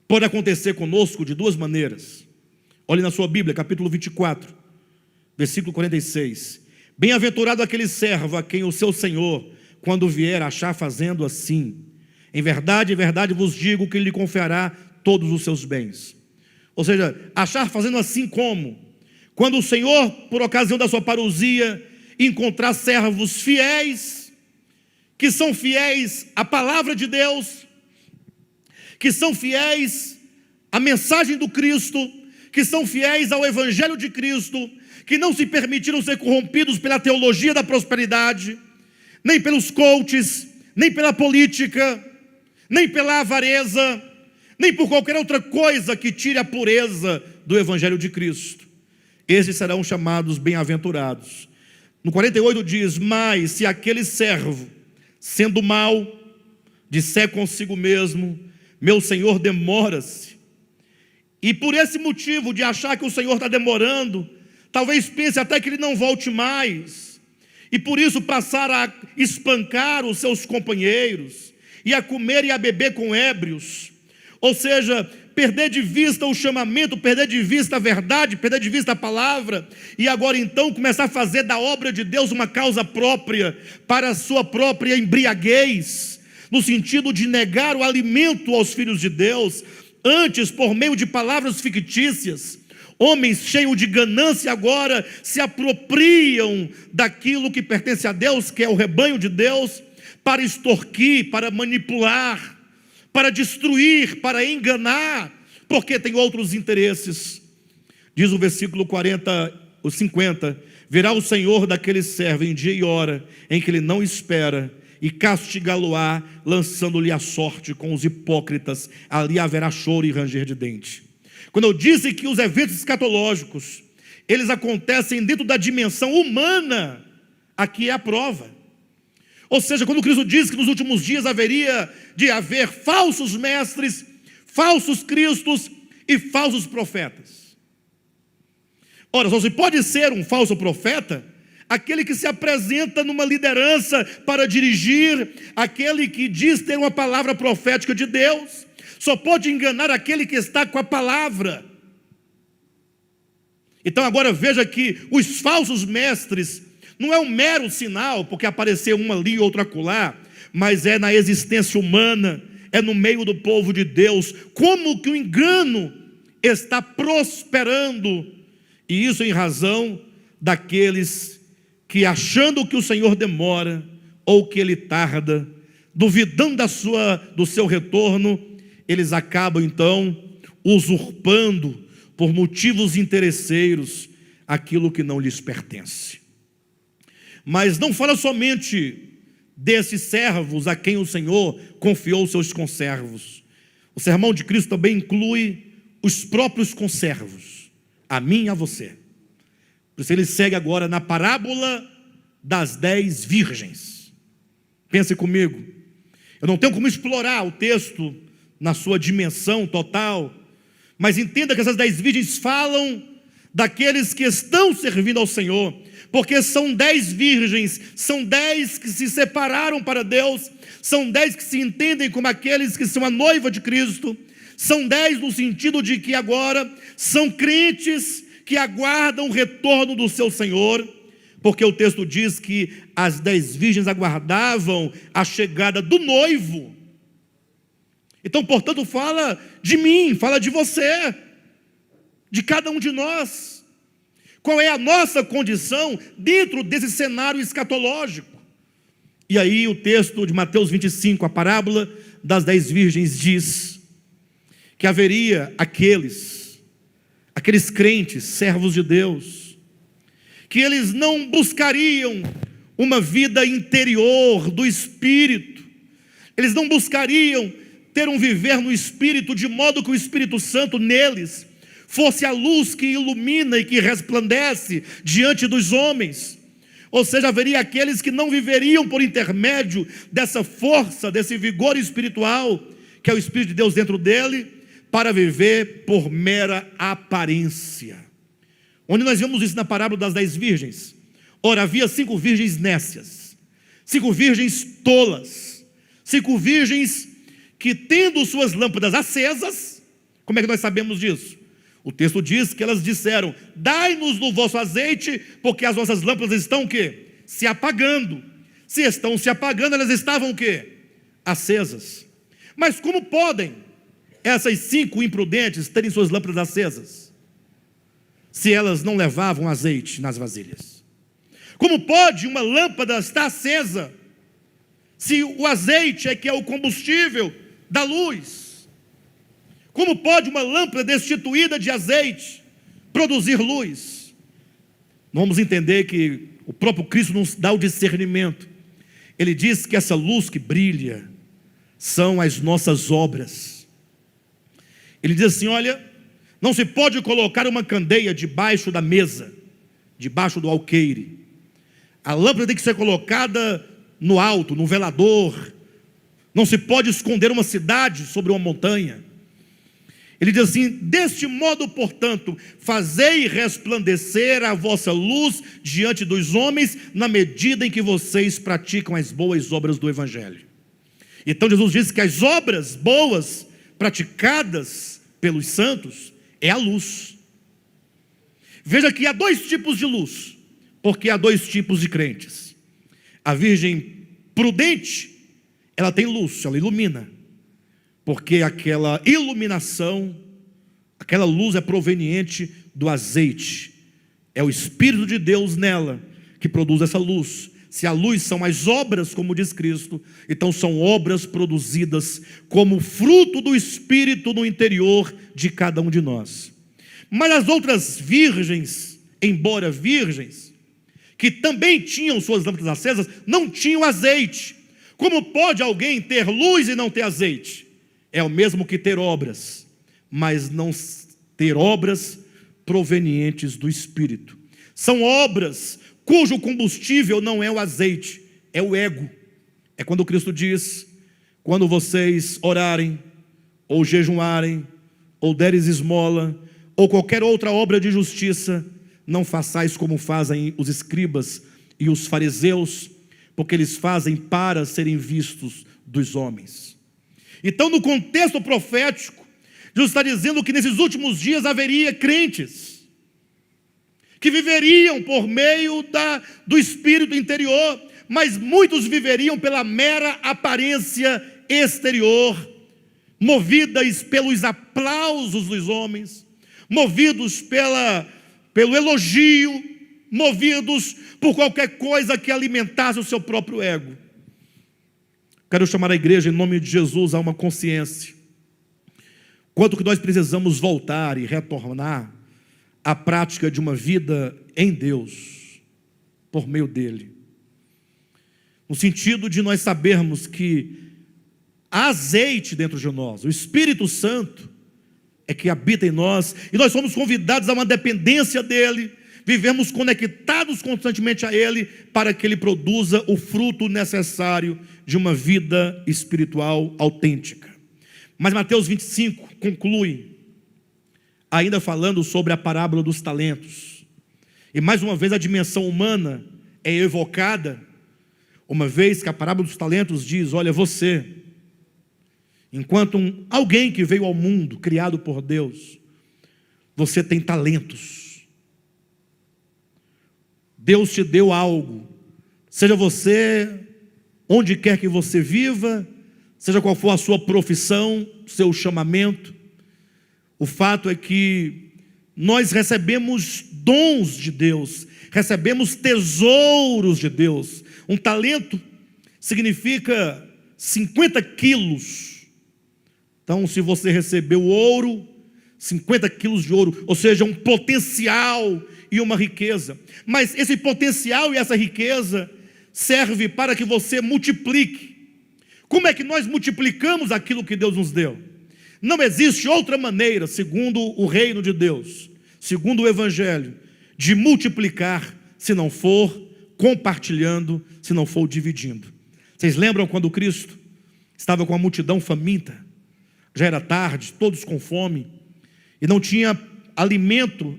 pode acontecer conosco de duas maneiras. Olhe na sua Bíblia, capítulo 24, versículo 46. Bem-aventurado aquele servo a quem o seu Senhor, quando vier, achar fazendo assim. Em verdade vos digo que ele lhe confiará todos os seus bens. Ou seja, achar fazendo assim como? Quando o Senhor, por ocasião da sua parousia, encontrar servos fiéis, que são fiéis à palavra de Deus, que são fiéis à mensagem do Cristo, que são fiéis ao Evangelho de Cristo, que não se permitiram ser corrompidos pela teologia da prosperidade, nem pelos coaches, nem pela política, nem pela avareza, nem por qualquer outra coisa que tire a pureza do Evangelho de Cristo. Esses serão chamados bem-aventurados. No 48 diz: mas se aquele servo, sendo mau, disser consigo mesmo: meu Senhor demora-se, e por esse motivo de achar que o Senhor está demorando, talvez pense até que ele não volte mais, e por isso passar a espancar os seus companheiros, e a comer e a beber com ébrios, ou seja, perder de vista o chamamento, perder de vista a verdade, perder de vista a palavra, e agora então começar a fazer da obra de Deus uma causa própria, para a sua própria embriaguez, no sentido de negar o alimento aos filhos de Deus, antes por meio de palavras fictícias. Homens cheios de ganância agora se apropriam daquilo que pertence a Deus, que é o rebanho de Deus, para extorquir, para manipular, para destruir, para enganar, porque tem outros interesses. Diz o versículo 50, virá o Senhor daquele servo em dia e hora em que ele não espera, e castigá-lo-á, lançando-lhe a sorte com os hipócritas. Ali haverá choro e ranger de dente. Quando eu disse que os eventos escatológicos, eles acontecem dentro da dimensão humana, aqui é a prova. Ou seja, quando Cristo diz que nos últimos dias haveria de haver falsos mestres, falsos cristos e falsos profetas. Ora, só se pode ser um falso profeta aquele que se apresenta numa liderança para dirigir, aquele que diz ter uma palavra profética de Deus. Só pode enganar aquele que está com a palavra. Então agora veja que os falsos mestres não é um mero sinal, porque apareceu um ali e outro acolá, mas é na existência humana, é no meio do povo de Deus, como que o engano está prosperando, e isso em razão daqueles que, achando que o Senhor demora, ou que Ele tarda, duvidando do seu retorno, eles acabam então usurpando, por motivos interesseiros, aquilo que não lhes pertence. Mas não fala somente desses servos a quem o Senhor confiou seus conservos. O sermão de Cristo também inclui os próprios conservos, a mim e a você. Por isso ele segue agora na parábola das 10 virgens. Pense comigo. Eu não tenho como explorar o texto na sua dimensão total, mas entenda que essas 10 virgens falam daqueles que estão servindo ao Senhor, porque são 10 virgens, são 10 que se separaram para Deus, são 10 que se entendem como aqueles que são a noiva de Cristo, são 10 no sentido de que agora são crentes que aguardam o retorno do seu Senhor, porque o texto diz que as 10 virgens aguardavam a chegada do noivo. Então, portanto, fala de mim, fala de você, de cada um de nós. Qual é a nossa condição dentro desse cenário escatológico? E aí o texto de Mateus 25, a parábola das 10 virgens, diz que haveria aqueles crentes, servos de Deus, que eles não buscariam uma vida interior do Espírito, eles não buscariam ter um viver no Espírito, de modo que o Espírito Santo neles fosse a luz que ilumina e que resplandece diante dos homens. Ou seja, haveria aqueles que não viveriam por intermédio dessa força, desse vigor espiritual, que é o Espírito de Deus dentro dele, para viver por mera aparência. Onde nós vemos isso na parábola das 10 virgens? Ora, havia 5 virgens nécias, 5 virgens tolas, 5 virgens que, tendo suas lâmpadas acesas, como é que nós sabemos disso? O texto diz que elas disseram: dai-nos do vosso azeite, porque as nossas lâmpadas estão o quê? Se apagando. Se estão se apagando, elas estavam o quê? Acesas. Mas como podem essas 5 imprudentes terem suas lâmpadas acesas, se elas não levavam azeite nas vasilhas? Como pode uma lâmpada estar acesa, se o azeite é que é o combustível da luz? Como pode uma lâmpada destituída de azeite produzir luz? Vamos entender que o próprio Cristo nos dá o discernimento. Ele diz que essa luz que brilha são as nossas obras. Ele diz assim: olha, não se pode colocar uma candeia debaixo da mesa, debaixo do alqueire. A lâmpada tem que ser colocada no alto, no velador. Não se pode esconder uma cidade sobre uma montanha. Ele diz assim: deste modo, portanto, fazei resplandecer a vossa luz diante dos homens, na medida em que vocês praticam as boas obras do Evangelho. Então Jesus diz que as obras boas praticadas pelos santos é a luz. Veja que há 2 tipos de luz, porque há 2 tipos de crentes. A virgem prudente, ela tem luz, ela ilumina, porque aquela iluminação, aquela luz é proveniente do azeite. É o Espírito de Deus nela que produz essa luz. Se a luz são as obras, como diz Cristo, então são obras produzidas como fruto do Espírito no interior de cada um de nós. Mas as outras virgens, embora virgens, que também tinham suas lâmpadas acesas, não tinham azeite. Como pode alguém ter luz e não ter azeite? É o mesmo que ter obras, mas não ter obras provenientes do Espírito. São obras cujo combustível não é o azeite, é o ego. É quando Cristo diz: quando vocês orarem, ou jejuarem, ou deres esmola, ou qualquer outra obra de justiça, não façais como fazem os escribas e os fariseus, porque eles fazem para serem vistos dos homens. Então, no contexto profético, Jesus está dizendo que nesses últimos dias haveria crentes que viveriam por meio do espírito interior, mas muitos viveriam pela mera aparência exterior, movidas pelos aplausos dos homens, movidos pelo elogio, movidos por qualquer coisa que alimentasse o seu próprio ego. Quero chamar a igreja em nome de Jesus a uma consciência quanto que nós precisamos voltar e retornar à prática de uma vida em Deus, por meio dele, no sentido de nós sabermos que há azeite dentro de nós, o Espírito Santo é que habita em nós, e nós somos convidados a uma dependência dele, vivemos conectados constantemente a ele, para que ele produza o fruto necessário de uma vida espiritual autêntica. Mas Mateus 25 conclui, ainda falando sobre a parábola dos talentos, e mais uma vez a dimensão humana é evocada, uma vez que a parábola dos talentos diz: olha, você, enquanto alguém que veio ao mundo, criado por Deus, você tem talentos, Deus te deu algo, seja você, onde quer que você viva, seja qual for a sua profissão, seu chamamento, o fato é que nós recebemos dons de Deus, recebemos tesouros de Deus. Um talento significa 50 quilos. Então, se você recebeu ouro, 50 quilos de ouro, ou seja, um potencial e uma riqueza. Mas esse potencial e essa riqueza serve para que você multiplique. Como é que nós multiplicamos aquilo que Deus nos deu? Não existe outra maneira, segundo o reino de Deus, segundo o Evangelho, de multiplicar, se não for compartilhando, se não for dividindo. Vocês lembram quando Cristo estava com a multidão faminta? Já era tarde, todos com fome, e não tinha alimento,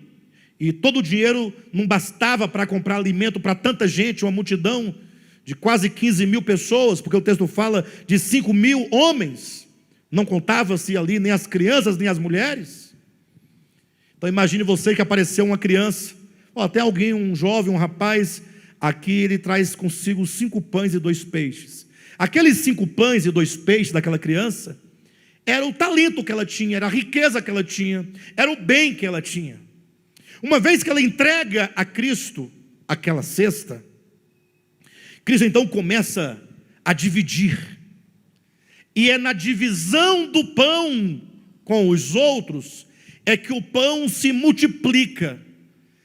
e todo o dinheiro não bastava para comprar alimento para tanta gente, uma multidão de quase 15 mil pessoas, porque o texto fala de 5 mil homens, não contava-se ali nem as crianças, nem as mulheres. Então imagine você que apareceu uma criança, ou até alguém, um jovem, um rapaz, aqui ele traz consigo 5 pães e 2 peixes. Aqueles 5 pães e 2 peixes daquela criança, era o talento que ela tinha, era a riqueza que ela tinha, era o bem que ela tinha. Uma vez que ela entrega a Cristo aquela cesta, Cristo então começa a dividir, e é na divisão do pão com os outros, é que o pão se multiplica.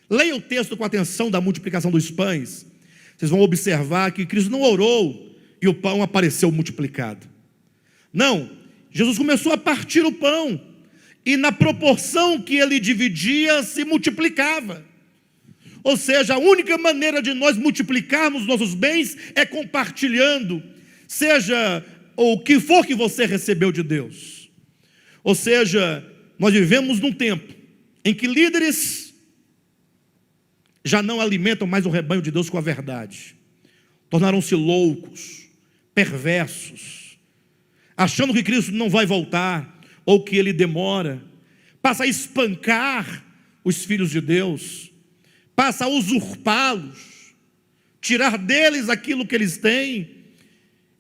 Leia o texto com atenção da multiplicação dos pães, vocês vão observar que Cristo não orou, e o pão apareceu multiplicado. Não, Jesus começou a partir o pão, e na proporção que ele dividia, se multiplicava. Ou seja, a única maneira de nós multiplicarmos nossos bens é compartilhando, seja o que for que você recebeu de Deus. Ou seja, nós vivemos num tempo em que líderes já não alimentam mais o rebanho de Deus com a verdade. Tornaram-se loucos, perversos, achando que Cristo não vai voltar, ou que ele demora, passa a espancar os filhos de Deus, passa a usurpá-los, tirar deles aquilo que eles têm,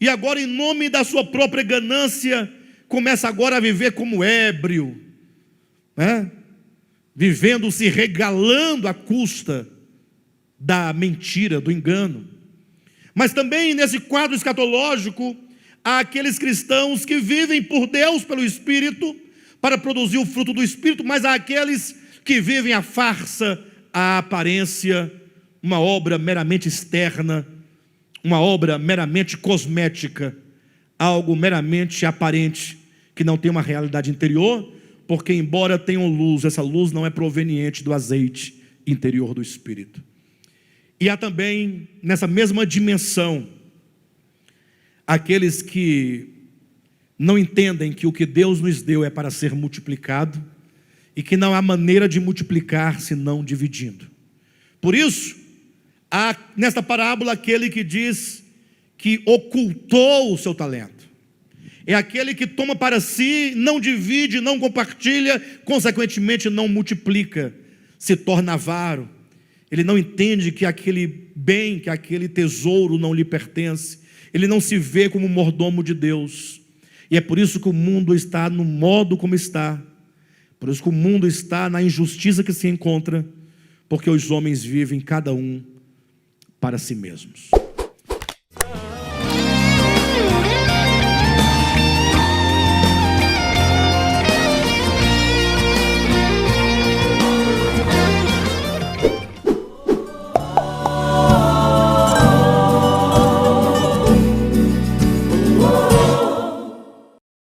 e agora em nome da sua própria ganância, começa agora a viver como ébrio, né? Vivendo, se regalando à custa da mentira, do engano. Mas também nesse quadro escatológico, há aqueles cristãos que vivem por Deus, pelo Espírito, para produzir o fruto do Espírito, mas há aqueles que vivem a farsa, a aparência, uma obra meramente externa, uma obra meramente cosmética, algo meramente aparente, que não tem uma realidade interior, porque embora tenham luz, essa luz não é proveniente do azeite interior do Espírito. E há também, nessa mesma dimensão, aqueles que não entendem que o que Deus nos deu é para ser multiplicado, e que não há maneira de multiplicar senão dividindo. Por isso, há nesta parábola aquele que diz que ocultou o seu talento. É aquele que toma para si, não divide, não compartilha, consequentemente não multiplica, se torna avaro. Ele não entende que aquele bem, que aquele tesouro não lhe pertence. Ele não se vê como mordomo de Deus. E é por isso que o mundo está no modo como está. Por isso que o mundo está na injustiça que se encontra, porque os homens vivem cada um para si mesmos.